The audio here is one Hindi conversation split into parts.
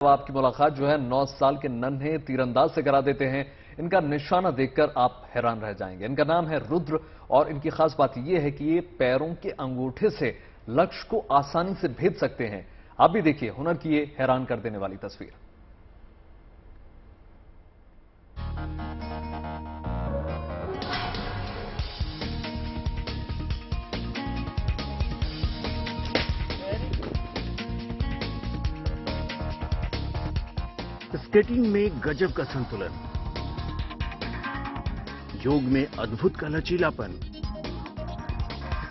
आपकी मुलाकात जो है 9 साल के नन्हे तीरंदाज से करा देते हैं। इनका निशाना देखकर आप हैरान रह जाएंगे। इनका नाम है रुद्र और इनकी खास बात यह है कि ये पैरों के अंगूठे से लक्ष्य को आसानी से भेद सकते हैं। आप भी देखिए हुनर की ये हैरान कर देने वाली तस्वीर। स्केटिंग में गजब का संतुलन, योग में अद्भुत का लचीलापन,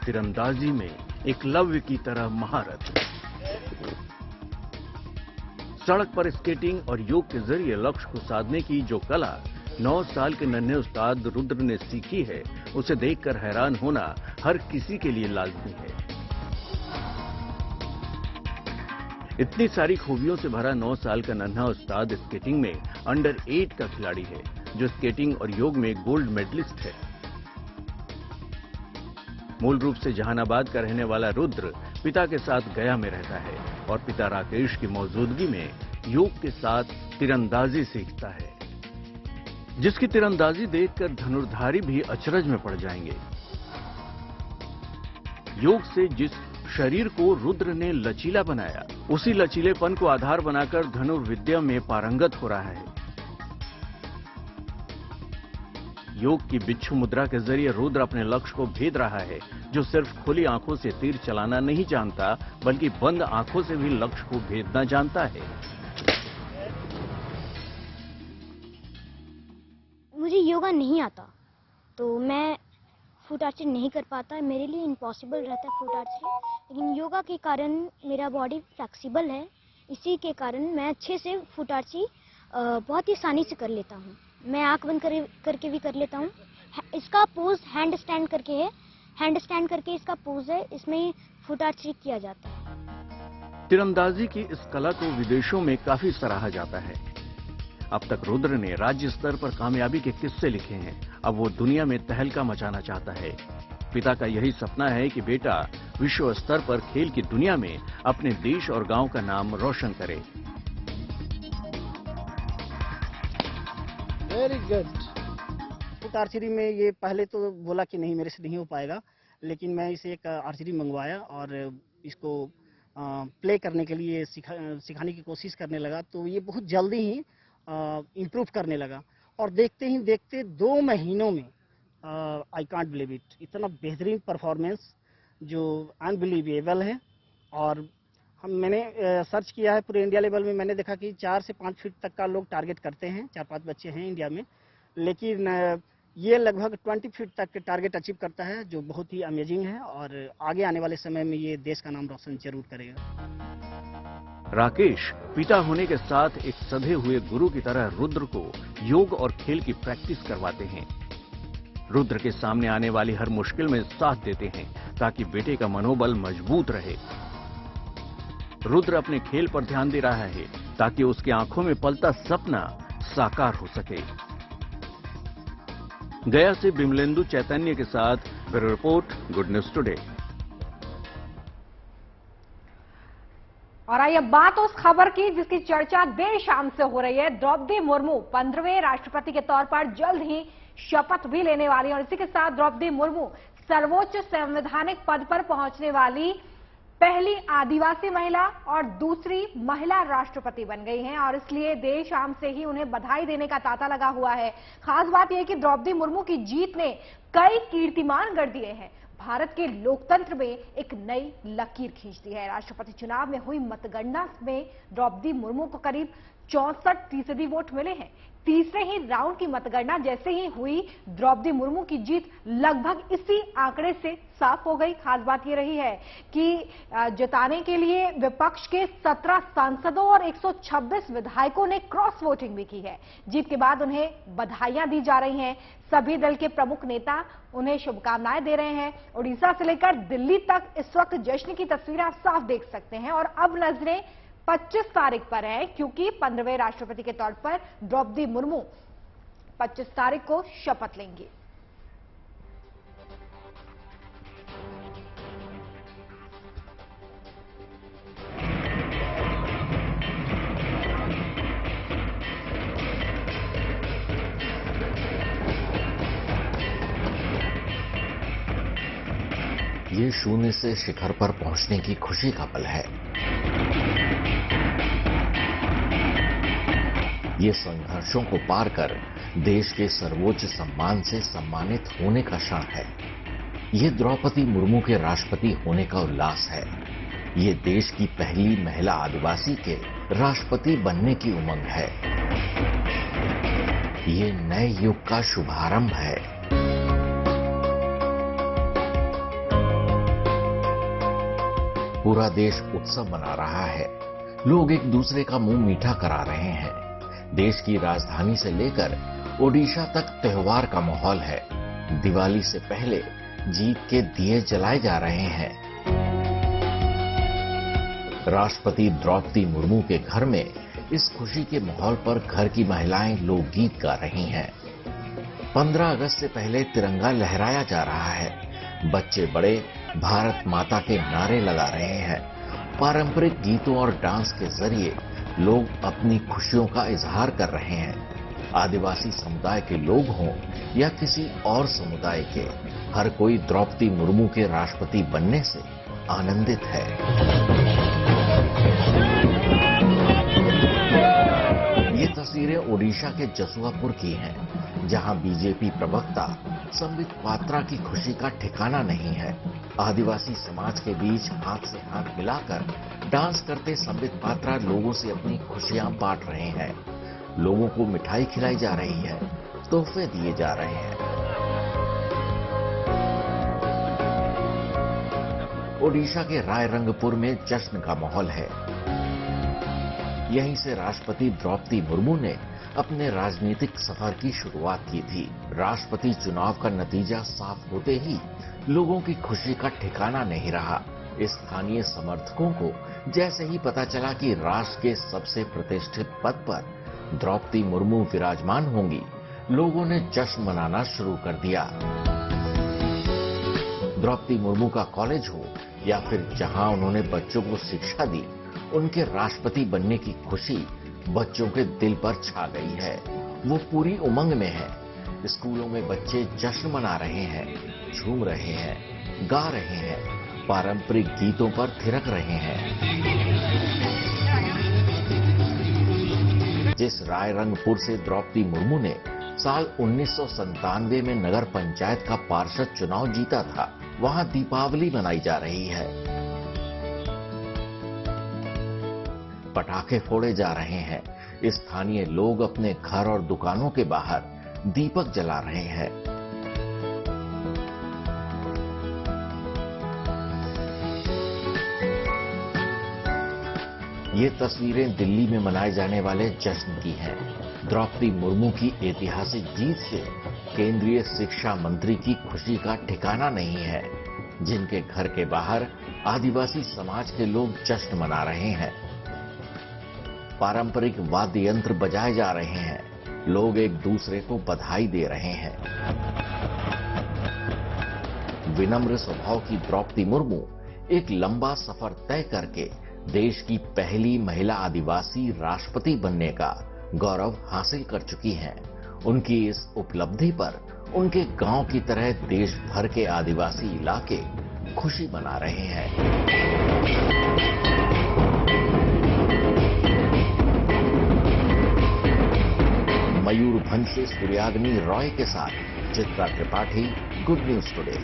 तीरंदाजी में एकलव्य की तरह महारत। सड़क पर स्केटिंग और योग के जरिए लक्ष्य को साधने की जो कला 9 साल के नन्हे उस्ताद रुद्र ने सीखी है, उसे देखकर हैरान होना हर किसी के लिए लाजमी है। इतनी सारी खूबियों से भरा 9 साल का नन्हा उस्ताद स्केटिंग में अंडर 8 का खिलाड़ी है, जो स्केटिंग और योग में गोल्ड मेडलिस्ट है। मूल रूप से जहानाबाद का रहने वाला रुद्र पिता के साथ गया में रहता है और पिता राकेश की मौजूदगी में योग के साथ तीरंदाजी सीखता है, जिसकी तीरंदाजी देखकर धनुर्धारी भी अचरज में पड़ जाएंगे। योग से जिस शरीर को रुद्र ने लचीला बनाया, उसी लचीलेपन को आधार बनाकर धनुर्विद्या में पारंगत हो रहा है। योग की बिच्छू मुद्रा के जरिए रुद्र अपने लक्ष्य को भेद रहा है, जो सिर्फ खुली आंखों से तीर चलाना नहीं जानता, बल्कि बंद आंखों से भी लक्ष्य को भेदना जानता है। मुझे योगा नहीं आता, तो मैं फुट आर्चरी नहीं कर पाता। मेरे लिए इम्पॉसिबल रहता है फुट आर्चरी, लेकिन योगा के कारण मेरा बॉडी फ्लेक्सिबल है। इसी के कारण मैं अच्छे से फुट आर्चरी बहुत ही आसानी से कर लेता हूँ। मैं आंख बंद करके भी कर लेता हूँ। इसका पोज हैंड स्टैंड करके है, हैंड स्टैंड करके इसका पोज है, इसमें फुट आर्चरी किया जाता है। तीरंदाजी की इस कला को विदेशों में काफी सराहा जाता है। अब तक रुद्र ने राज्य स्तर पर कामयाबी के किस्से लिखे हैं। अब वो दुनिया में तहलका मचाना चाहता है। पिता का यही सपना है कि बेटा विश्व स्तर पर खेल की दुनिया में अपने देश और गांव का नाम रोशन करे। Very good. फुट आर्चरी में ये पहले तो बोला कि नहीं, मेरे से नहीं हो पाएगा, लेकिन मैं इसे एक आर्चरी मंगवाया और इसको प्ले करने के लिए सिखाने की कोशिश करने लगा। तो ये बहुत जल्दी ही इम्प्रूव करने लगा और देखते ही देखते 2 महीनों में आई कांट बिलीव इट, इतना बेहतरीन परफॉर्मेंस जो अनबिलीवेबल है। और मैंने सर्च किया है पूरे इंडिया लेवल में, मैंने देखा कि 4 से 5 फीट तक का लोग टारगेट करते हैं। 4-5 बच्चे हैं इंडिया में, लेकिन ये लगभग 20 फीट तक के टारगेट अचीव करता है, जो बहुत ही अमेजिंग है और आगे आने वाले समय में ये देश का नाम रोशन जरूर करेगा। राकेश पिता होने के साथ एक सधे हुए गुरु की तरह रुद्र को योग और खेल की प्रैक्टिस करवाते हैं। रुद्र के सामने आने वाली हर मुश्किल में साथ देते हैं, ताकि बेटे का मनोबल मजबूत रहे। रुद्र अपने खेल पर ध्यान दे रहा है, ताकि उसकी आंखों में पलता सपना साकार हो सके। गया से बिमलेंदु चैतन्य के साथ bureau report, good news today. और आइए बात उस खबर की जिसकी चर्चा देर शाम से हो रही है। द्रौपदी मुर्मू 15वें राष्ट्रपति के तौर पर जल्द ही शपथ भी लेने वाली है और इसी के साथ द्रौपदी मुर्मू सर्वोच्च संवैधानिक पद पर पहुंचने वाली पहली आदिवासी महिला और दूसरी महिला राष्ट्रपति बन गई हैं और इसलिए देर शाम से ही उन्हें बधाई देने का तांता लगा हुआ है। खास बात यह कि द्रौपदी मुर्मू की जीत ने कई कीर्तिमान गढ़ दिए हैं, भारत के लोकतंत्र में एक नई लकीर खींच दी है। राष्ट्रपति चुनाव में हुई मतगणना में द्रौपदी मुर्मू को करीब 64% वोट मिले हैं। तीसरे ही राउंड की मतगणना जैसे ही हुई, द्रौपदी मुर्मू की जीत लगभग इसी आंकड़े से साफ हो गई। खास बात यह रही है कि जिताने के लिए विपक्ष के 17 सांसदों और 126 विधायकों ने क्रॉस वोटिंग भी की है। जीत के बाद उन्हें बधाइयां दी जा रही हैं। सभी दल के प्रमुख नेता उन्हें शुभकामनाएं दे रहे हैं। उड़ीसा से लेकर दिल्ली तक इस वक्त जश्न की तस्वीरें आप साफ देख सकते हैं और अब नजरें 25 तारीख पर है, क्योंकि 15वें राष्ट्रपति के तौर पर द्रौपदी मुर्मू 25 तारीख को शपथ लेंगी। ये शून्य से शिखर पर पहुंचने की खुशी का पल है। ये संघर्षों को पार कर देश के सर्वोच्च सम्मान से सम्मानित होने का क्षण है। ये द्रौपदी मुर्मू के राष्ट्रपति होने का उल्लास है। ये देश की पहली महिला आदिवासी के राष्ट्रपति बनने की उमंग है। ये नए युग का शुभारंभ है। पूरा देश उत्सव मना रहा है। लोग एक दूसरे का मुंह मीठा करा रहे हैं। देश की राजधानी से लेकर ओडिशा तक त्योहार का माहौल है। दिवाली से पहले जीत के दिए जलाए जा रहे हैं। राष्ट्रपति द्रौपदी मुर्मू के घर में इस खुशी के माहौल पर घर की महिलाएं लोकगीत गा रही हैं। 15 अगस्त से पहले तिरंगा लहराया जा रहा है। बच्चे बड़े भारत माता के नारे लगा रहे हैं। पारंपरिक गीतों और डांस के जरिए लोग अपनी खुशियों का इजहार कर रहे हैं। आदिवासी समुदाय के लोग हों या किसी और समुदाय के, हर कोई द्रौपदी मुर्मू के राष्ट्रपति बनने से आनंदित है। ये तस्वीरें ओडिशा के जसुआपुर की हैं, जहां बीजेपी प्रवक्ता संबित पात्रा की खुशी का ठिकाना नहीं है। आदिवासी समाज के बीच हाथ से हाथ मिलाकर डांस करते संबित पात्रा लोगों से अपनी खुशियां बांट रहे हैं। लोगों को मिठाई खिलाई जा रही है, तोहफे दिए जा रहे हैं। ओडिशा के रायरंगपुर में जश्न का माहौल है। यहीं से राष्ट्रपति द्रौपदी मुर्मू ने अपने राजनीतिक सफर की शुरुआत की थी। राष्ट्रपति चुनाव का नतीजा साफ होते ही लोगों की खुशी का ठिकाना नहीं रहा। स्थानीय समर्थकों को जैसे ही पता चला कि राष्ट्र के सबसे प्रतिष्ठित पद पर द्रौपदी मुर्मू विराजमान होंगी, लोगों ने जश्न मनाना शुरू कर दिया। द्रौपदी मुर्मू का कॉलेज हो या फिर जहां उन्होंने बच्चों को शिक्षा दी, उनके राष्ट्रपति बनने की खुशी बच्चों के दिल पर छा गई है। वो पूरी उमंग में है। स्कूलों में बच्चे जश्न मना रहे हैं, झूम रहे हैं, गा रहे हैं, पारंपरिक गीतों पर थिरक रहे हैं। जिस रायरंगपुर से द्रौपदी मुर्मू ने साल 1997 में नगर पंचायत का पार्षद चुनाव जीता था, वहां दीपावली मनाई जा रही है। पटाखे फोड़े जा रहे हैं। स्थानीय लोग अपने घर और दुकानों के बाहर दीपक जला रहे हैं। ये तस्वीरें दिल्ली में मनाए जाने वाले जश्न की हैं। द्रौपदी मुर्मू की ऐतिहासिक जीत से केंद्रीय शिक्षा मंत्री की खुशी का ठिकाना नहीं है। जिनके घर के बाहर आदिवासी समाज के लोग जश्न मना रहे हैं। पारंपरिक वाद्य यंत्र बजाए जा रहे हैं। लोग एक दूसरे को बधाई दे रहे हैं। विनम्र स्वभाव की द्रौपदी मुर्मू एक लंबा सफर तय करके देश की पहली महिला आदिवासी राष्ट्रपति बनने का गौरव हासिल कर चुकी हैं। उनकी इस उपलब्धि पर उनके गांव की तरह देश भर के आदिवासी इलाके खुशी मना रहे हैं। मयूरभंज से सूर्याग्नि रॉय के साथ Chitra Tripathi, good news today.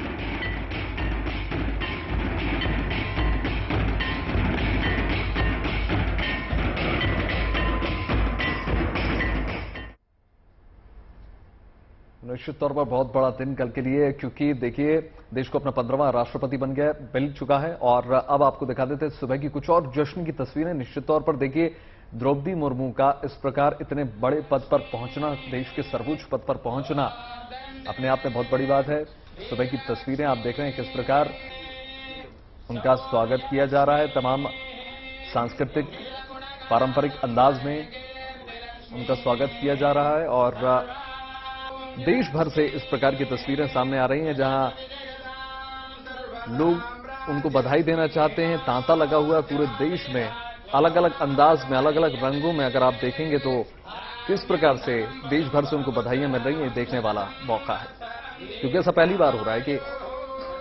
निश्चित तौर पर बहुत बड़ा दिन कल के लिए, क्योंकि देखिए देश को अपना 15वां राष्ट्रपति बन गया, मिल चुका है। और अब आपको दिखा देते हैं सुबह की कुछ और जश्न की तस्वीरें। निश्चित तौर पर देखिए द्रौपदी मुर्मू का इस प्रकार इतने बड़े पद पर पहुंचना, देश के सर्वोच्च पद पर पहुंचना अपने आप में बहुत बड़ी बात है। सुबह की तस्वीरें आप देख रहे हैं किस प्रकार उनका स्वागत किया जा रहा है। तमाम सांस्कृतिक पारंपरिक अंदाज में उनका स्वागत किया जा रहा है और देश भर से इस प्रकार की तस्वीरें सामने आ रही हैं, जहां लोग उनको बधाई देना चाहते हैं। तांता लगा हुआ है पूरे देश में, अलग अलग अंदाज में, अलग अलग रंगों में। अगर आप देखेंगे तो किस प्रकार से देश भर से उनको बधाइयां मिल रही हैं, देखने वाला मौका है। क्योंकि ऐसा पहली बार हो रहा है कि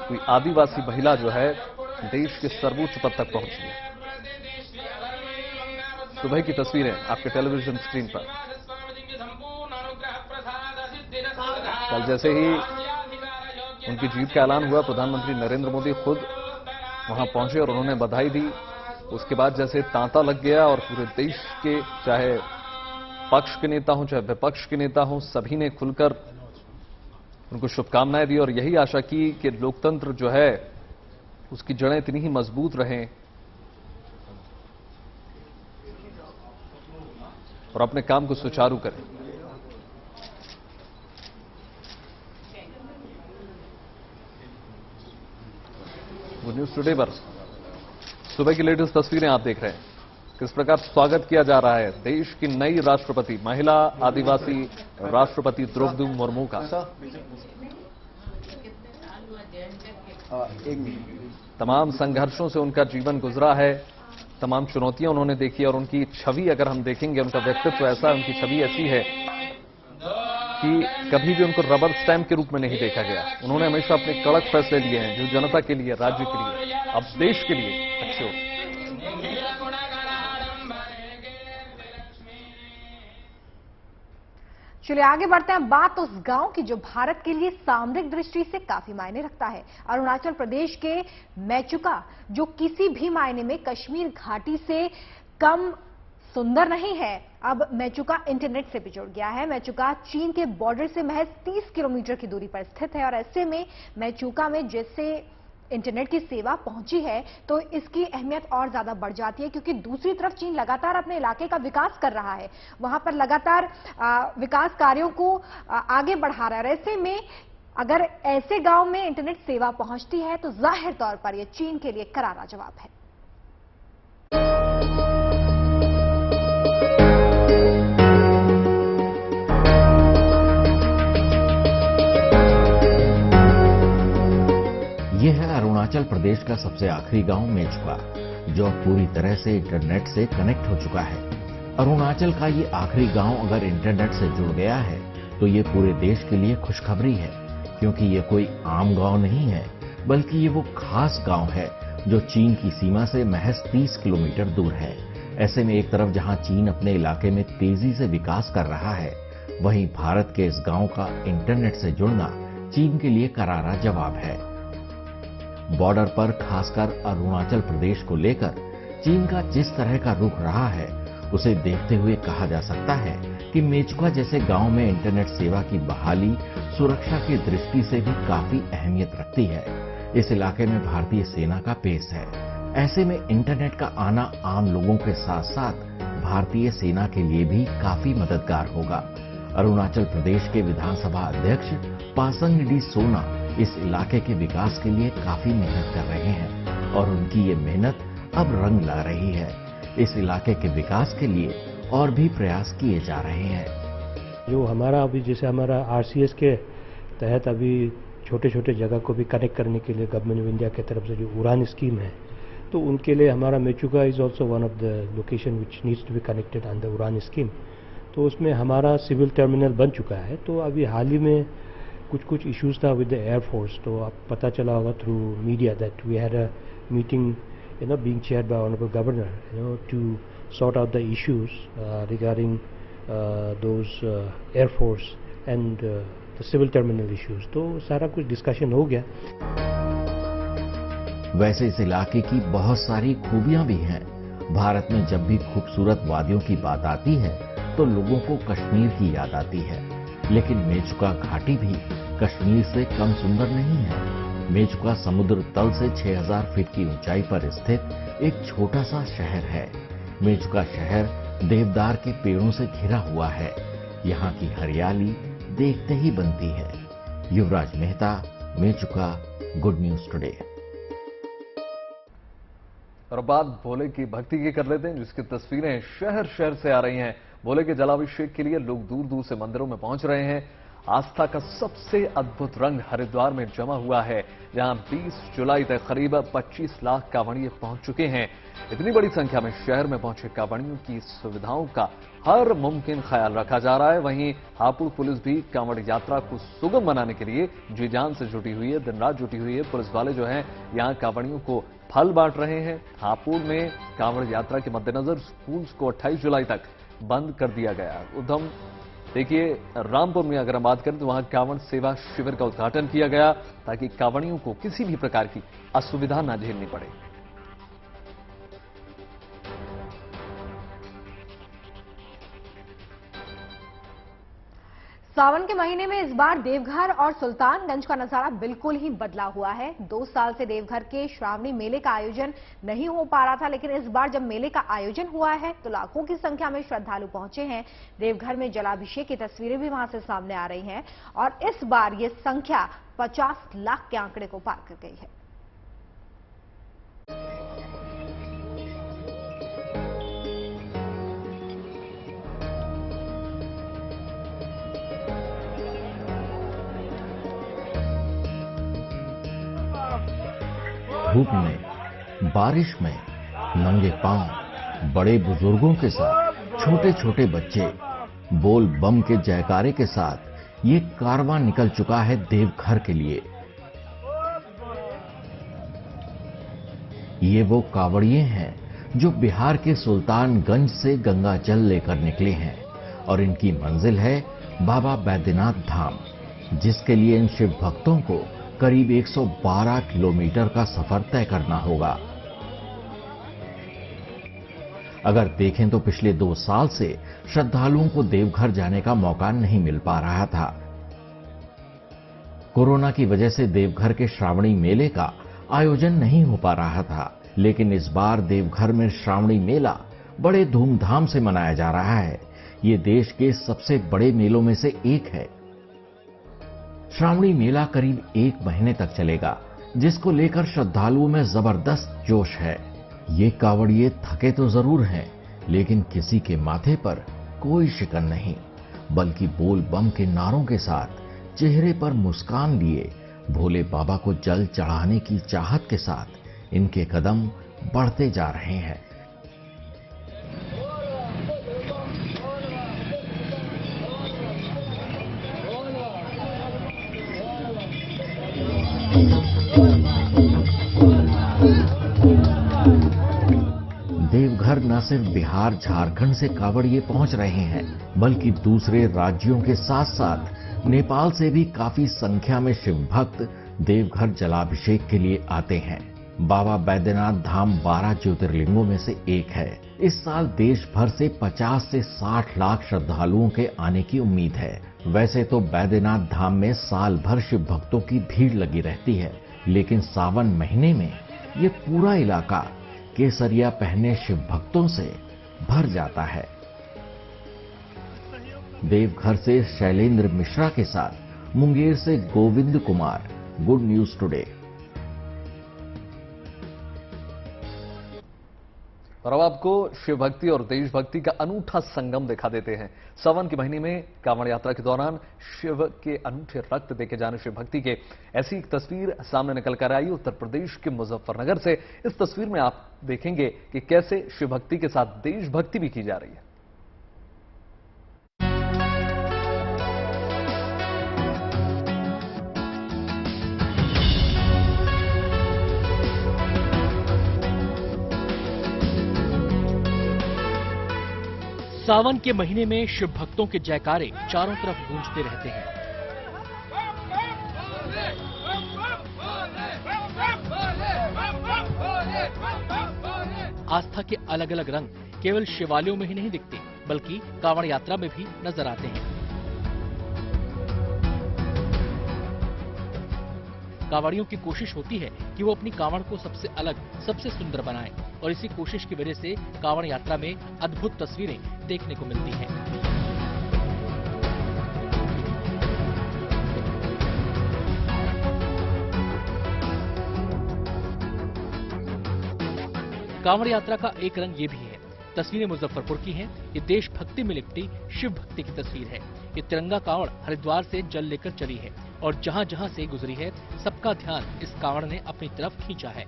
कोई आदिवासी महिला जो है देश के सर्वोच्च पद तक पहुंची है। सुबह की तस्वीरें आपके टेलीविजन स्क्रीन पर। कल जैसे ही उनकी जीत का ऐलान हुआ, प्रधानमंत्री नरेंद्र मोदी खुद वहां पहुंचे और उन्होंने बधाई दी। उसके बाद जैसे तांता लग गया और पूरे देश के, चाहे पक्ष के नेता हों चाहे विपक्ष के नेता हों, सभी ने खुलकर उनको शुभकामनाएं दी और यही आशा की कि लोकतंत्र जो है उसकी जड़ें इतनी ही मजबूत रहें और अपने काम को सुचारू करें। गुड न्यूज टुडे पर सुबह की लेटेस्ट तस्वीरें आप देख रहे हैं। किस प्रकार स्वागत किया जा रहा है देश की नई राष्ट्रपति, महिला आदिवासी राष्ट्रपति द्रौपदी मुर्मू का। तमाम संघर्षों से उनका जीवन गुजरा है, तमाम चुनौतियां उन्होंने देखी और उनकी छवि अगर हम देखेंगे, उनका व्यक्तित्व ऐसा है, उनकी छवि ऐसी है कि कभी भी उनको रबर स्टैंप के रूप में नहीं देखा गया। उन्होंने हमेशा अपने कड़क फैसले लिए हैं जो जनता के लिए, राज्य के लिए, अब देश के लिए अच्छे हो। चलिए आगे बढ़ते हैं। बात उस गांव की जो भारत के लिए सामरिक दृष्टि से काफी मायने रखता है। अरुणाचल प्रदेश के मेचुका, जो किसी भी मायने में कश्मीर घाटी से कम सुंदर नहीं है, अब मेचुका इंटरनेट से भी जुड़ गया है। मेचुका चीन के बॉर्डर से महज 30 किलोमीटर की दूरी पर स्थित है और ऐसे में मेचुका में जैसे इंटरनेट की सेवा पहुंची है तो इसकी अहमियत और ज्यादा बढ़ जाती है, क्योंकि दूसरी तरफ चीन लगातार अपने इलाके का विकास कर रहा है, वहां पर लगातार विकास कार्यों को आगे बढ़ा रहा है। ऐसे में अगर ऐसे गांव में इंटरनेट सेवा पहुंचती है तो जाहिर तौर पर यह चीन के लिए करारा जवाब है। यह है अरुणाचल प्रदेश का सबसे आखिरी गांव मेचुका, जो पूरी तरह से इंटरनेट से कनेक्ट हो चुका है। अरुणाचल का ये आखिरी गांव अगर इंटरनेट से जुड़ गया है तो ये पूरे देश के लिए खुशखबरी है, क्योंकि ये कोई आम गांव नहीं है, बल्कि ये वो खास गांव है जो चीन की सीमा से महज 30 किलोमीटर दूर है। ऐसे में एक तरफ जहां चीन अपने इलाके में तेजी से विकास कर रहा है, वहीं भारत के इस गांव का इंटरनेट से जुड़ना चीन के लिए करारा जवाब है। बॉर्डर पर खासकर अरुणाचल प्रदेश को लेकर चीन का जिस तरह का रुख रहा है, उसे देखते हुए कहा जा सकता है कि मेचुका जैसे गांव में इंटरनेट सेवा की बहाली सुरक्षा की दृष्टि से भी काफी अहमियत रखती है। इस इलाके में भारतीय सेना का बेस है। ऐसे में इंटरनेट का आना आम लोगों के साथ साथ भारतीय सेना के लिए भी काफी मददगार होगा। अरुणाचल प्रदेश के विधानसभा अध्यक्ष पासंग डी सोना इस इलाके के विकास के लिए काफी मेहनत कर रहे हैं और उनकी ये मेहनत अब रंग ला रही है। इस इलाके के विकास के लिए और भी प्रयास किए जा रहे हैं। जो हमारा अभी जैसे हमारा आरसीएस के तहत अभी छोटे छोटे जगह को भी कनेक्ट करने के लिए गवर्नमेंट ऑफ इंडिया की तरफ से जो उड़ान स्कीम है, तो उनके लिए हमारा Mechuka is also one of the location which needs to be connected under Udan scheme. तो उसमें हमारा सिविल टर्मिनल बन चुका है। तो अभी हाल ही में कुछ इश्यूज था विद द एयरफोर्स, तो आप पता चला होगा through media that we had a meeting being chaired by Honorable Governor, to sort out the issues regarding those Air Force and the civil terminal issues. तो सारा कुछ डिस्कशन हो गया। वैसे इस इलाके की बहुत सारी खूबियां भी हैं। भारत में जब भी खूबसूरत वादियों की बात आती है तो लोगों को कश्मीर की याद आती है, लेकिन मेचुका घाटी भी कश्मीर से कम सुंदर नहीं है। मेचुका समुद्र तल से 6000 फीट की ऊंचाई पर स्थित एक छोटा सा शहर है। मेचुका शहर देवदार के पेड़ों से घिरा हुआ है। यहाँ की हरियाली देखते ही बनती है। Yuvraj Mehta, Mechuka, good news today. और बात भोले की भक्ति की कर लेते हैं, जिसकी तस्वीरें शहर शहर से आ रही हैं। भोले के जलाभिषेक के लिए लोग दूर दूर से मंदिरों में पहुंच रहे हैं। आस्था का सबसे अद्भुत रंग हरिद्वार में जमा हुआ है, जहां 20 जुलाई तक करीब 25 लाख कांवड़िए पहुंच चुके हैं। इतनी बड़ी संख्या में शहर में पहुंचे कांवड़ियों की सुविधाओं का हर मुमकिन ख्याल रखा जा रहा है। वहीं हापुड़ पुलिस भी कांवड़ यात्रा को सुगम बनाने के लिए जी जान से जुटी हुई है, दिन रात जुटी हुई है। पुलिस वाले जो हैं यहां कांवड़ियों को फल बांट रहे हैं। हापुड़ में कांवड़ यात्रा के मद्देनजर स्कूल्स को 28 जुलाई तक बंद कर दिया गया। उधम देखिए, रामपुर में अगर हम बात करें तो वहां कांवड़ सेवा शिविर का उद्घाटन किया गया ताकि कांवड़ियों को किसी भी प्रकार की असुविधा न झेलनी पड़े। सावन के महीने में इस बार देवघर और सुल्तानगंज का नजारा बिल्कुल ही बदला हुआ है। 2 साल से देवघर के श्रावणी मेले का आयोजन नहीं हो पा रहा था, लेकिन इस बार जब मेले का आयोजन हुआ है तो लाखों की संख्या में श्रद्धालु पहुंचे हैं। देवघर में जलाभिषेक की तस्वीरें भी वहां से सामने आ रही हैं और इस बार ये संख्या 50 लाख के आंकड़े को पार कर गई है। धूप में, बारिश में, नंगे पांव, बड़े बुजुर्गों के साथ छोटे छोटे बच्चे बोल बम के जयकारे के साथ ये कारवां निकल चुका है देवघर के लिए। ये वो कांवड़िए हैं जो बिहार के सुल्तानगंज से गंगा जल लेकर निकले हैं और इनकी मंजिल है बाबा बैद्यनाथ धाम, जिसके लिए इन शिव भक्तों को करीब 112 किलोमीटर का सफर तय करना होगा। अगर देखें तो पिछले 2 साल से श्रद्धालुओं को देवघर जाने का मौका नहीं मिल पा रहा था। कोरोना की वजह से देवघर के श्रावणी मेले का आयोजन नहीं हो पा रहा था, लेकिन इस बार देवघर में श्रावणी मेला बड़े धूमधाम से मनाया जा रहा है। ये देश के सबसे बड़े मेलों में से एक है। श्रावणी मेला करीब 1 महीने तक चलेगा, जिसको लेकर श्रद्धालुओं में जबरदस्त जोश है। ये कांवड़िए थके तो जरूर हैं, लेकिन किसी के माथे पर कोई शिकन नहीं, बल्कि बोल बम के नारों के साथ चेहरे पर मुस्कान लिए भोले बाबा को जल चढ़ाने की चाहत के साथ इनके कदम बढ़ते जा रहे हैं। देवघर न सिर्फ बिहार झारखंड से कांवड़िए पहुंच रहे हैं, बल्कि दूसरे राज्यों के साथ साथ नेपाल से भी काफी संख्या में शिव भक्त देवघर जलाभिषेक के लिए आते हैं। बाबा बैद्यनाथ धाम 12 ज्योतिर्लिंगों में से एक है। इस साल देश भर से 50 से 60 लाख श्रद्धालुओं के आने की उम्मीद है। वैसे तो बैद्यनाथ धाम में साल भर शिव भक्तों की भीड़ लगी रहती है, लेकिन सावन महीने में ये पूरा इलाका केसरिया पहने शिव भक्तों से भर जाता है। देवघर से शैलेंद्र मिश्रा के साथ मुंगेर से Govind Kumar, good news today. और अब आपको शिव भक्ति और देशभक्ति का अनूठा संगम दिखा देते हैं। सावन के महीने में कांवड़ यात्रा के दौरान शिव के अनूठे रक्त देखे जाने शिव भक्ति के ऐसी एक तस्वीर सामने निकल कर आई उत्तर प्रदेश के मुजफ्फरनगर से। इस तस्वीर में आप देखेंगे कि कैसे शिव भक्ति के साथ देशभक्ति भी की जा रही है। सावन के महीने में शिव भक्तों के जयकारे चारों तरफ गूंजते रहते हैं। आस्था के अलग अलग रंग केवल शिवालयों में ही नहीं दिखते, बल्कि कांवड़ यात्रा में भी नजर आते हैं। कांवड़ियों की कोशिश होती है कि वो अपनी कांवड़ को सबसे अलग, सबसे सुंदर बनाएं, और इसी कोशिश की वजह से कांवड़ यात्रा में अद्भुत तस्वीरें देखने को मिलती हैं। कांवड़ यात्रा का एक रंग ये भी है। तस्वीरें मुजफ्फरपुर की हैं। ये देशभक्ति में लिपटी शिव भक्ति की तस्वीर है। ये तिरंगा कांवड़ हरिद्वार से जल लेकर चली है और जहां जहां से गुजरी है सबका ध्यान इस कांवड़ ने अपनी तरफ खींचा है।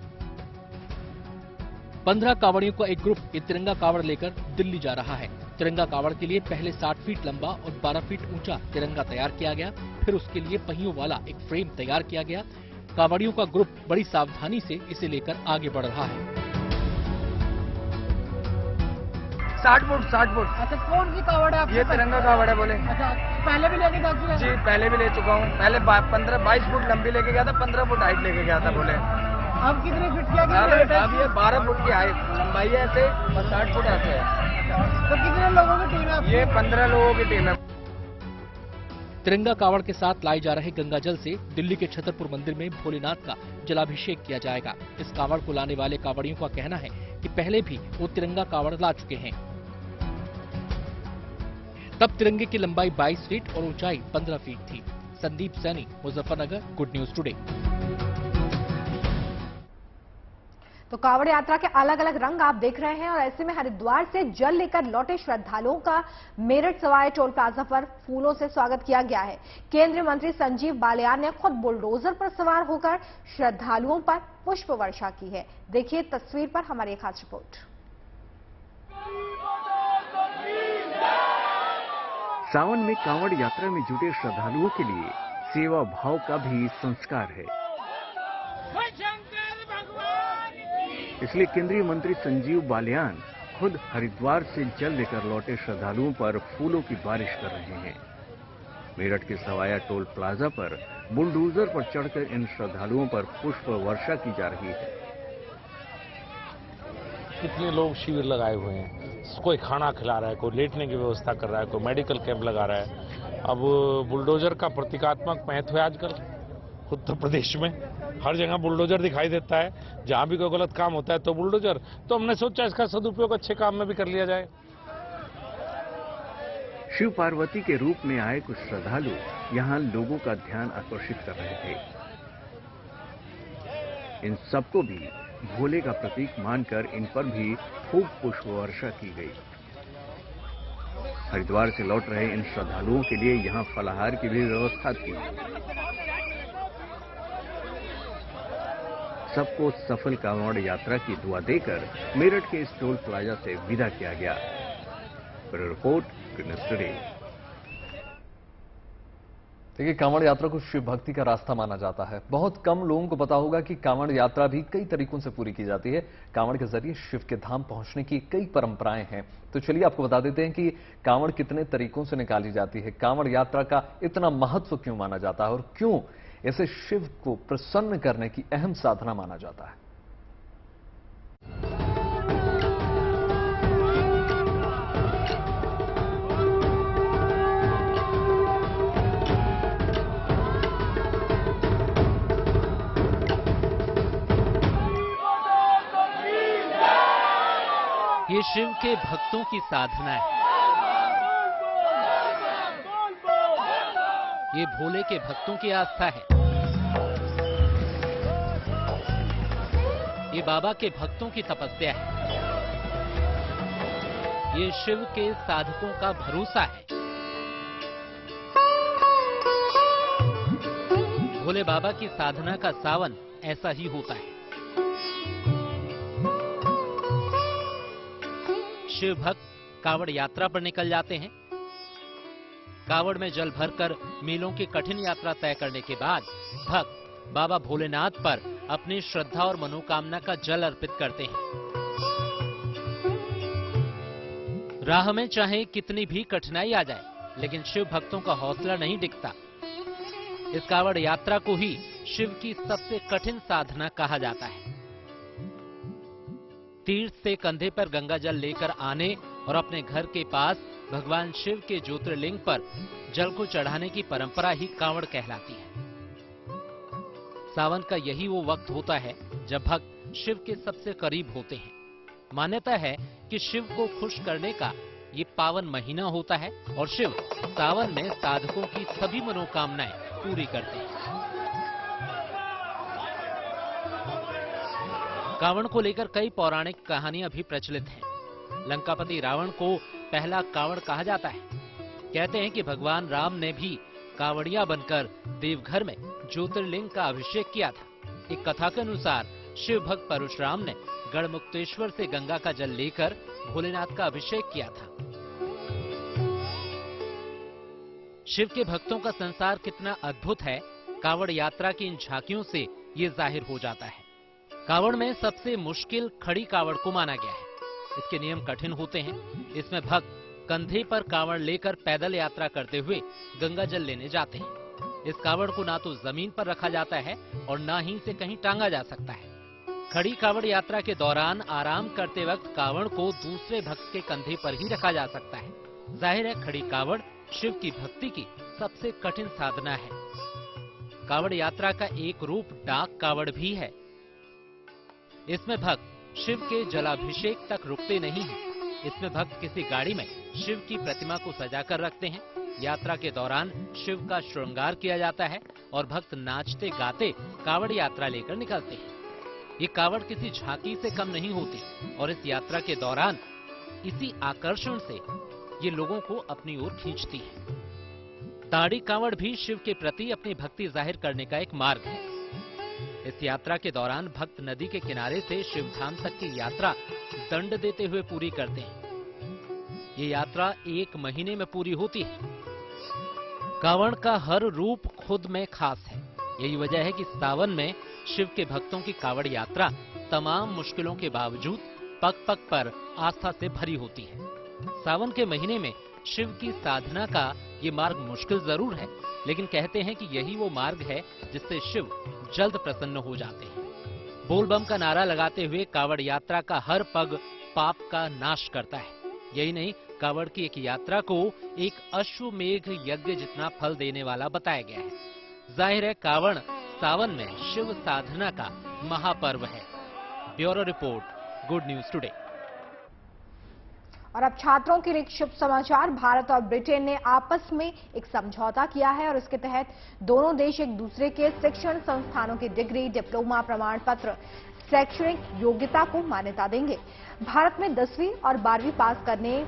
15 कांवड़ियों का एक ग्रुप ये तिरंगा कांवड़ लेकर दिल्ली जा रहा है। तिरंगा कांवड़ के लिए पहले 60 फीट लंबा और 12 फीट ऊंचा तिरंगा तैयार किया गया, फिर उसके लिए पहियों वाला एक फ्रेम तैयार किया गया। कांवड़ियों का ग्रुप बड़ी सावधानी से इसे लेकर आगे बढ़ रहा है। 60 फुट। अच्छा, कौन सी कावड़ है आपके ये पास? तिरंगा कावड़ है बोले। अच्छा, पहले भी लेके जा चुके हैं? जी पहले भी ले चुका हूँ। पहले 22 फुट लंबी लेके गया था, 15 फुट हाइट लेके गया था बोले। अब कितने फीट किया? अब ये 12 फुट की हाइट लंबाई है ऐसे और 60 फुट ऐसे है। तो कितने लोगों की टीम है? ये 15 लोगों की टीम है। तिरंगा कांवड़ के साथ लाई जा रहे गंगा जल से दिल्ली के छतरपुर मंदिर में भोलेनाथ का जलाभिषेक किया जाएगा। इस कांवड़ को लाने वाले कांवड़ियों का कहना है कि पहले भी वो तिरंगा कांवड़ ला चुके हैं। तब तिरंगे की लंबाई 22 फीट और ऊंचाई 15 फीट थी। Sandeep Saini, Muzaffarnagar, good news today. तो कांवड़ यात्रा के अलग अलग रंग आप देख रहे हैं और ऐसे में हरिद्वार से जल लेकर लौटे श्रद्धालुओं का मेरठ सवाई टोल प्लाजा पर फूलों से स्वागत किया गया है। केंद्रीय मंत्री संजीव बालियान ने खुद बुलडोजर पर सवार होकर श्रद्धालुओं पर पुष्प वर्षा की है। देखिए तस्वीर पर हमारी एक खास रिपोर्ट। सावन में कांवड़ यात्रा में जुटे श्रद्धालुओं के लिए सेवा भाव का भी संस्कार है। इसलिए केंद्रीय मंत्री संजीव बालियान खुद हरिद्वार से जल लेकर लौटे श्रद्धालुओं पर फूलों की बारिश कर रहे हैं। मेरठ के सवाया टोल प्लाजा पर बुलडोजर पर चढ़कर इन श्रद्धालुओं पर पुष्प वर्षा की जा रही है। कितने लोग शिविर लगाए हुए हैं, कोई खाना खिला रहा है, कोई लेटने की व्यवस्था कर रहा है, कोई मेडिकल कैंप लगा रहा है। अब बुलडोजर का प्रतीकात्मक महत्व है आजकल उत्तर प्रदेश में, हर जगह बुलडोजर दिखाई देता है। जहां भी कोई गलत काम होता है तो बुलडोजर, तो हमने सोचा इसका सदुपयोग अच्छे काम में भी कर लिया जाए। शिव पार्वती के रूप में आए कुछ श्रद्धालु यहां लोगों का ध्यान आकर्षित कर रहे थे। इन सबको भी भोले का प्रतीक मानकर इन पर भी खूब पुष्प वर्षा की गई। हरिद्वार से लौट रहे इन श्रद्धालुओं के लिए यहां फलाहार की भी व्यवस्था थी। सबको सफल कांवड़ यात्रा की दुआ देकर मेरठ के इस टोल प्लाजा से विदा किया गया। Bureau report, good news today. देखिए, कांवड़ यात्रा को शिव भक्ति का रास्ता माना जाता है। बहुत कम लोगों को पता होगा कि कांवड़ यात्रा भी कई तरीकों से पूरी की जाती है। कांवड़ के जरिए शिव के धाम पहुंचने की कई परंपराएं हैं। तो चलिए आपको बता देते हैं कि कांवड़ कितने तरीकों से निकाली जाती है, कांवड़ यात्रा का इतना महत्व क्यों माना जाता है और क्यों इसे शिव को प्रसन्न करने की अहम साधना माना जाता है। ये शिव के भक्तों की साधना है। ये भोले के भक्तों की आस्था है। ये बाबा के भक्तों की तपस्या है। ये शिव के साधकों का भरोसा है। भोले बाबा की साधना का सावन ऐसा ही होता है। शिव भक्त कांवड़ यात्रा पर निकल जाते हैं। कांवड़ में जल भरकर मीलों की कठिन यात्रा तय करने के बाद भक्त बाबा भोलेनाथ पर अपनी श्रद्धा और मनोकामना का जल अर्पित करते हैं। राह में चाहे कितनी भी कठिनाई आ जाए, लेकिन शिव भक्तों का हौसला नहीं दिखता। इस कांवड़ यात्रा को ही शिव की सबसे कठिन साधना कहा जाता है। तीर्थ से कंधे पर गंगा जल लेकर आने और अपने घर के पास भगवान शिव के ज्योतिर्लिंग पर जल को चढ़ाने की परंपरा ही कांवड़ कहलाती है। सावन का यही वो वक्त होता है जब भक्त शिव के सबसे करीब होते हैं। मान्यता है कि शिव को खुश करने का ये पावन महीना होता है और शिव सावन में साधकों की सभी मनोकामनाएं पूरी करते हैं। कांवड़ को लेकर कई पौराणिक कहानियां भी प्रचलित हैं। लंकापति रावण को पहला कांवड़ कहा जाता है। कहते हैं कि भगवान राम ने भी कांवड़िया बनकर देवघर में ज्योतिर्लिंग का अभिषेक किया था। एक कथा के अनुसार शिव भक्त परशुराम ने गढ़मुक्तेश्वर से गंगा का जल लेकर भोलेनाथ का अभिषेक किया था। शिव के भक्तों का संसार कितना अद्भुत है, कांवड़ यात्रा की इन झांकियों से ये जाहिर हो जाता है। कांवड़ में सबसे मुश्किल खड़ी कांवड़ को माना गया है। इसके नियम कठिन होते हैं। इसमें भक्त कंधे पर कांवड़ लेकर पैदल यात्रा करते हुए गंगा जल लेने जाते हैं। इस कांवड़ को ना तो जमीन पर रखा जाता है और ना ही इसे कहीं टांगा जा सकता है। खड़ी कांवड़ यात्रा के दौरान आराम करते वक्त कांवड़ को दूसरे भक्त के कंधे पर ही रखा जा सकता है। जाहिर है खड़ी कांवड़ शिव की भक्ति की सबसे कठिन साधना है। कांवड़ यात्रा का एक रूप डाक कांवड़ भी है। इसमें भक्त शिव के जलाभिषेक तक रुकते नहीं हैं। इसमें भक्त किसी गाड़ी में शिव की प्रतिमा को सजाकर रखते हैं। यात्रा के दौरान शिव का श्रृंगार किया जाता है और भक्त नाचते गाते कांवड़ यात्रा लेकर निकलते हैं। ये कांवड़ किसी झांकी से कम नहीं होती और इस यात्रा के दौरान इसी आकर्षण से ये लोगों को अपनी ओर खींचती है। ताड़ी कांवड़ भी शिव के प्रति अपनी भक्ति जाहिर करने का एक मार्ग है। इस यात्रा के दौरान भक्त नदी के किनारे से शिवधाम तक की यात्रा दंड देते हुए पूरी करते हैं। ये यात्रा 1 महीने में पूरी होती है। कांवड़ का हर रूप खुद में खास है। यही वजह है कि सावन में शिव के भक्तों की कांवड़ यात्रा तमाम मुश्किलों के बावजूद पग पग पर आस्था से भरी होती है। सावन के महीने में शिव की साधना का ये मार्ग मुश्किल जरूर है, लेकिन कहते हैं कि यही वो मार्ग है जिससे शिव जल्द प्रसन्न हो जाते हैं। बोल बम का नारा लगाते हुए कांवड़ यात्रा का हर पग पाप का नाश करता है। यही नहीं, कांवड़ की एक यात्रा को एक अश्वमेघ यज्ञ जितना फल देने वाला बताया गया है। जाहिर है कांवड़ सावन में शिव साधना का महापर्व है। Bureau report, good news today. और अब छात्रों के लिए एक शुभ समाचार। भारत और ब्रिटेन ने आपस में एक समझौता किया है और इसके तहत दोनों देश एक दूसरे के शिक्षण संस्थानों की डिग्री, डिप्लोमा, प्रमाण पत्र, शैक्षणिक योग्यता को मान्यता देंगे। भारत में 10वीं और 12वीं पास करने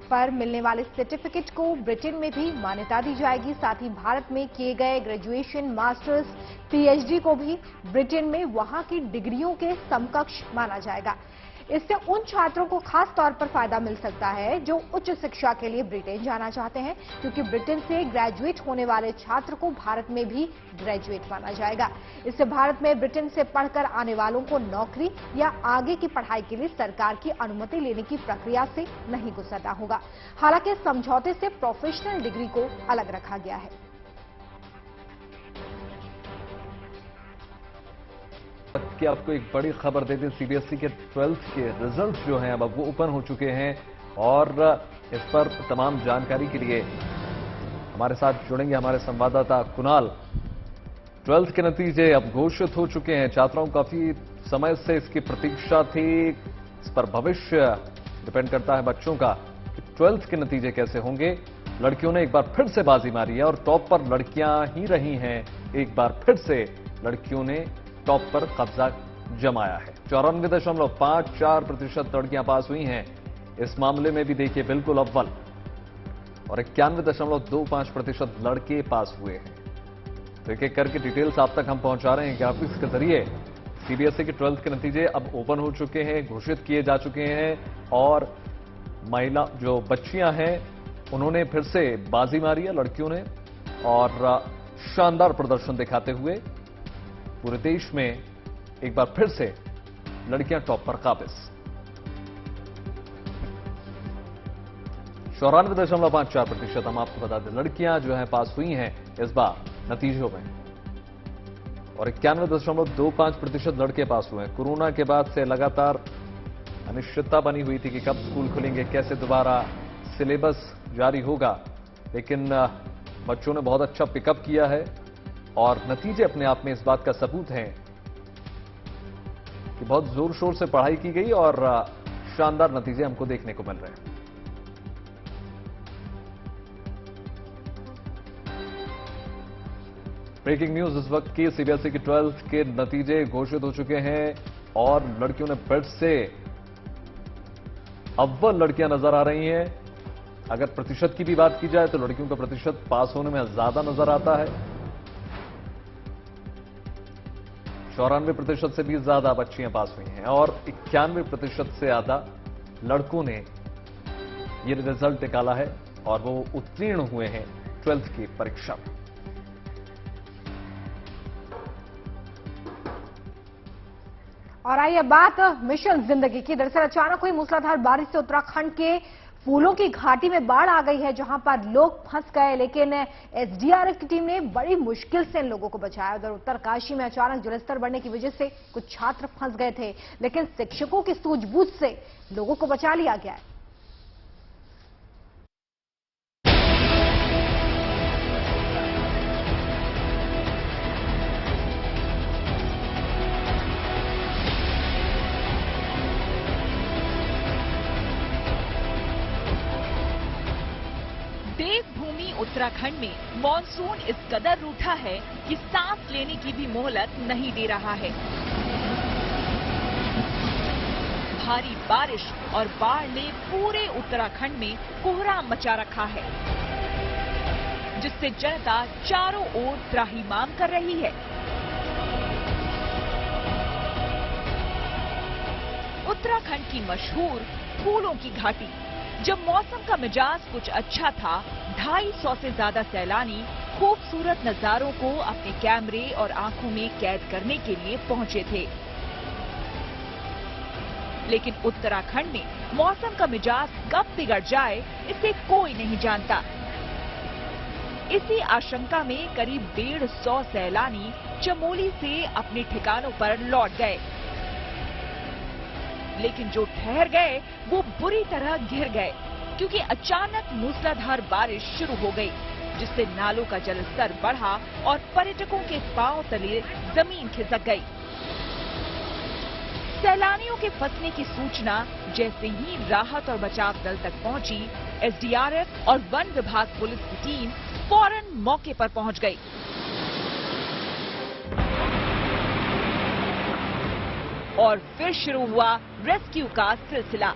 पर मिलने वाले सर्टिफिकेट को ब्रिटेन में भी मान्यता दी जाएगी। साथ ही भारत में किए गए ग्रेजुएशन, मास्टर्स, पीएचडी को भी ब्रिटेन में वहां की डिग्रियों के समकक्ष माना जाएगा। इससे उन छात्रों को खास तौर पर फायदा मिल सकता है जो उच्च शिक्षा के लिए ब्रिटेन जाना चाहते हैं, क्योंकि ब्रिटेन से ग्रेजुएट होने वाले छात्र को भारत में भी ग्रेजुएट माना जाएगा। इससे भारत में ब्रिटेन से पढ़कर आने वालों को नौकरी या आगे की पढ़ाई के लिए सरकार की अनुमति लेने की प्रक्रिया से नहीं गुजरना होगा। हालांकि समझौते से प्रोफेशनल डिग्री को अलग रखा गया है। कि आपको एक बड़ी खबर दे दें, सीबीएसई के 12th के रिजल्ट जो हैं अब वो ओपन हो चुके हैं और इस पर तमाम जानकारी के लिए हमारे साथ जुड़ेंगे हमारे संवाददाता कुणाल। 12th के नतीजे अब घोषित हो चुके हैं। छात्रों को काफी समय से इसकी प्रतीक्षा थी। इस पर भविष्य डिपेंड करता है बच्चों का कि 12th के नतीजे कैसे होंगे। लड़कियों ने एक बार फिर से बाजी मारी है और टॉप पर लड़कियां ही रही हैं। एक बार फिर से लड़कियों ने टॉप पर कब्जा जमाया है। 94.54% लड़कियां पास हुई हैं। इस मामले में भी देखिए बिल्कुल अव्वल और 91.25% लड़के पास हुए हैं। तो एक एक करके डिटेल्स आप तक हम पहुंचा रहे हैं ग्राफिक्स के जरिए। सीबीएसई के 12th के नतीजे अब ओपन हो चुके हैं, घोषित किए जा चुके हैं और महिला जो बच्चियां हैं उन्होंने फिर से बाजी मारी है लड़कियों ने और शानदार प्रदर्शन दिखाते हुए पूरे देश में एक बार फिर से लड़कियां टॉप पर काबिज। 94.54% हम आपको बता दें लड़कियां जो हैं पास हुई हैं इस बार नतीजों में और 91.25% लड़के पास हुए हैं। कोरोना के बाद से लगातार अनिश्चितता बनी हुई थी कि कब स्कूल खुलेंगे, कैसे दोबारा सिलेबस जारी होगा, लेकिन बच्चों ने बहुत अच्छा पिकअप किया है और नतीजे अपने आप में इस बात का सबूत हैं कि बहुत जोर शोर से पढ़ाई की गई और शानदार नतीजे हमको देखने को मिल रहे हैं। ब्रेकिंग न्यूज इस वक्त की, सीबीएसई के 12th के नतीजे घोषित हो चुके हैं और लड़कियों ने फिर से अव्वल लड़कियां नजर आ रही हैं। अगर प्रतिशत की भी बात की जाए तो लड़कियों का प्रतिशत पास होने में ज्यादा नजर आता है। 94% से भी ज्यादा बच्चियां पास हुई हैं और 91% से ज्यादा लड़कों ने ये रिजल्ट निकाला है और वो उत्तीर्ण हुए हैं 12th की परीक्षा में। और आइए बात मिशन जिंदगी की। दरअसल अचानक हुई मूसलाधार बारिश से उत्तराखंड के फूलों की घाटी में बाढ़ आ गई है, जहां पर लोग फंस गए, लेकिन एसडीआरएफ की टीम ने बड़ी मुश्किल से इन लोगों को बचाया। उधर उत्तरकाशी में अचानक जलस्तर बढ़ने की वजह से कुछ छात्र फंस गए थे, लेकिन शिक्षकों की सूझबूझ से लोगों को बचा लिया गया है। देवभूमि उत्तराखंड में मॉनसून इस कदर रूठा है कि सांस लेने की भी मोहलत नहीं दे रहा है। भारी बारिश और बाढ़ ने पूरे उत्तराखंड में कोहराम मचा रखा है, जिससे जनता चारों ओर त्राहिमाम कर रही है। उत्तराखंड की मशहूर फूलों की घाटी। जब मौसम का मिजाज कुछ अच्छा था, 250 से ज्यादा सैलानी खूबसूरत नजारों को अपने कैमरे और आंखों में कैद करने के लिए पहुंचे थे। लेकिन उत्तराखंड में मौसम का मिजाज कब बिगड़ जाए, इसे कोई नहीं जानता। इसी आशंका में करीब 150 सैलानी चमोली से अपने ठिकानों पर लौट गए, लेकिन जो ठहर गए वो बुरी तरह घिर गए, क्योंकि अचानक मूसलाधार बारिश शुरू हो गई, जिससे नालों का जलस्तर बढ़ा और पर्यटकों के पांव तले जमीन खिसक गई। सैलानियों के फंसने की सूचना जैसे ही राहत और बचाव दल तक पहुंची, एसडीआरएफ और वन विभाग पुलिस की टीम फौरन मौके पर पहुंच गई। और फिर शुरू हुआ रेस्क्यू का सिलसिला।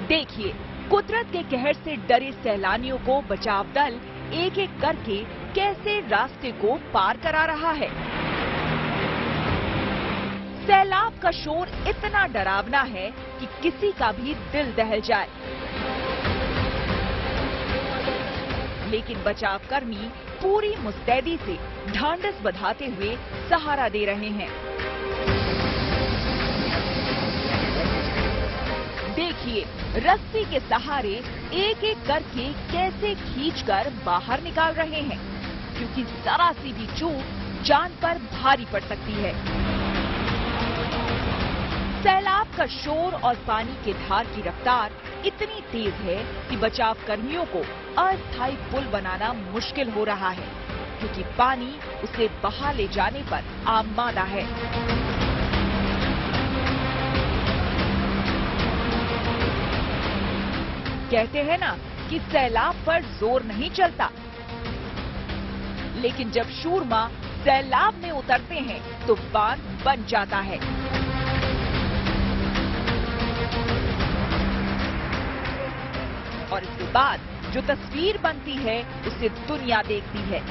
देखिए, कुदरत के कहर से डरे सैलानियों को बचाव दल एक एक करके कैसे रास्ते को पार करा रहा है। सैलाब का शोर इतना डरावना है कि किसी का भी दिल दहल जाए, लेकिन बचावकर्मी पूरी मुस्तैदी से ढांढस बंधाते हुए सहारा दे रहे हैं। देखिए, रस्सी के सहारे एक एक करके कैसे खींचकर बाहर निकाल रहे हैं, क्योंकि जरा सी भी चूक जान पर भारी पड़ सकती है। सैलाब का शोर और पानी के धार की रफ्तार इतनी तेज है कि बचाव कर्मियों को अस्थायी पुल बनाना मुश्किल हो रहा है, क्योंकि पानी उसे बहा ले जाने पर आमादा है। कहते हैं ना कि सैलाब पर जोर नहीं चलता, लेकिन जब शूरमा सैलाब में उतरते हैं तो बांध बन जाता है। और इसके बाद जो तस्वीर बनती है उसे दुनिया देखती है।